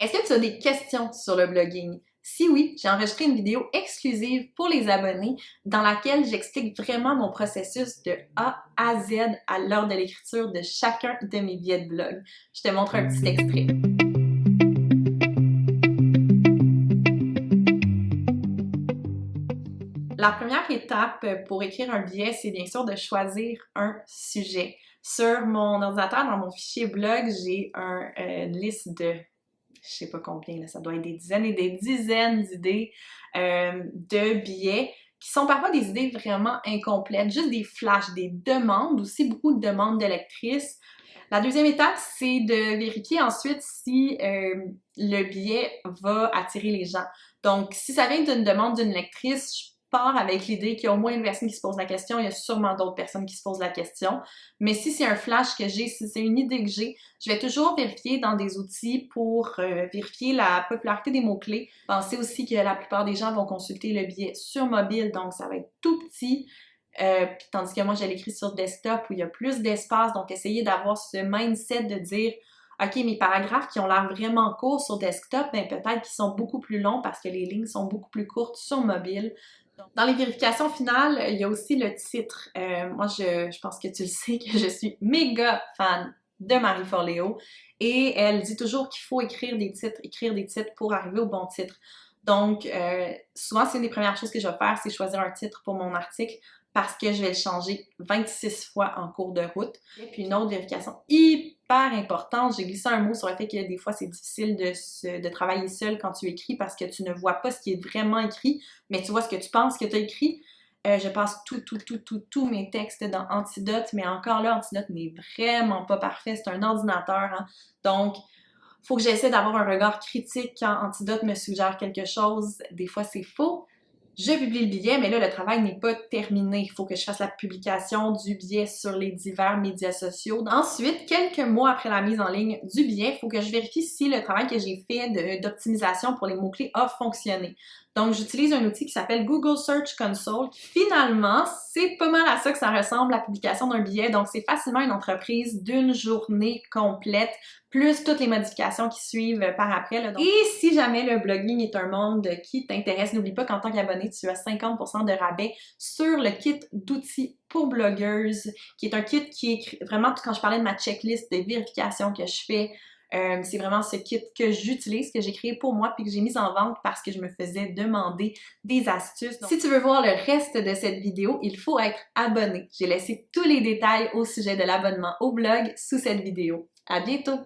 Est-ce que tu as des questions sur le blogging? Si oui, j'ai enregistré une vidéo exclusive pour les abonnés dans laquelle j'explique vraiment mon processus de A à Z à l'heure de l'écriture de chacun de mes billets de blog. Je te montre un petit extrait. La première étape pour écrire un billet, c'est bien sûr de choisir un sujet. Sur mon ordinateur, dans mon fichier blog, j'ai une liste de je sais pas combien, là, ça doit être des dizaines et des dizaines d'idées de billets qui sont parfois des idées vraiment incomplètes, juste des flashs, des demandes, aussi beaucoup de demandes de lectrices. La deuxième étape, c'est de vérifier ensuite si le billet va attirer les gens. Donc, si ça vient d'une demande d'une lectrice, je pars avec l'idée qu'il y a au moins une personne qui se pose la question, il y a sûrement d'autres personnes qui se posent la question. Mais si c'est un flash que j'ai, si c'est une idée que j'ai, je vais toujours vérifier dans des outils pour vérifier la popularité des mots-clés. Pensez aussi que la plupart des gens vont consulter le billet sur mobile, donc ça va être tout petit. Tandis que moi, je l'écris sur desktop où il y a plus d'espace, donc essayez d'avoir ce mindset de dire OK, mes paragraphes qui ont l'air vraiment courts sur desktop, ben peut-être qu'ils sont beaucoup plus longs parce que les lignes sont beaucoup plus courtes sur mobile. Dans les vérifications finales, il y a aussi le titre. Moi, je pense que tu le sais que je suis méga fan de Marie Forleo et elle dit toujours qu'il faut écrire des titres pour arriver au bon titre. Donc, souvent, c'est une des premières choses que je vais faire, c'est choisir un titre pour mon article parce que je vais le changer 26 fois en cours de route. Et puis une autre vérification hyper importante, j'ai glissé un mot sur le fait que des fois c'est difficile de travailler seul quand tu écris parce que tu ne vois pas ce qui est vraiment écrit, mais tu vois ce que tu penses que tu as écrit. Je passe tous mes textes dans Antidote, mais encore là, Antidote n'est vraiment pas parfait, c'est un ordinateur, hein. Donc, faut que j'essaie d'avoir un regard critique quand Antidote me suggère quelque chose. Des fois, c'est faux. Je publie le billet, mais là, le travail n'est pas terminé. Il faut que je fasse la publication du billet sur les divers médias sociaux. Ensuite, quelques mois après la mise en ligne du billet, il faut que je vérifie si le travail que j'ai fait d'optimisation pour les mots-clés a fonctionné. Donc, j'utilise un outil qui s'appelle Google Search Console. Finalement, c'est pas mal à ça que ça ressemble la publication d'un billet. Donc, c'est facilement une entreprise d'une journée complète, plus toutes les modifications qui suivent par après. Là. Donc, et si jamais le blogging est un monde qui t'intéresse, n'oublie pas qu'en tant qu'abonné, tu as 50% de rabais sur le kit d'outils pour blogueuses, qui est un kit qui est vraiment, quand je parlais de ma checklist de vérification que je fais, c'est vraiment ce kit que j'utilise, que j'ai créé pour moi puis que j'ai mis en vente parce que je me faisais demander des astuces. Donc, si tu veux voir le reste de cette vidéo, il faut être abonné. J'ai laissé tous les détails au sujet de l'abonnement au blog sous cette vidéo. À bientôt!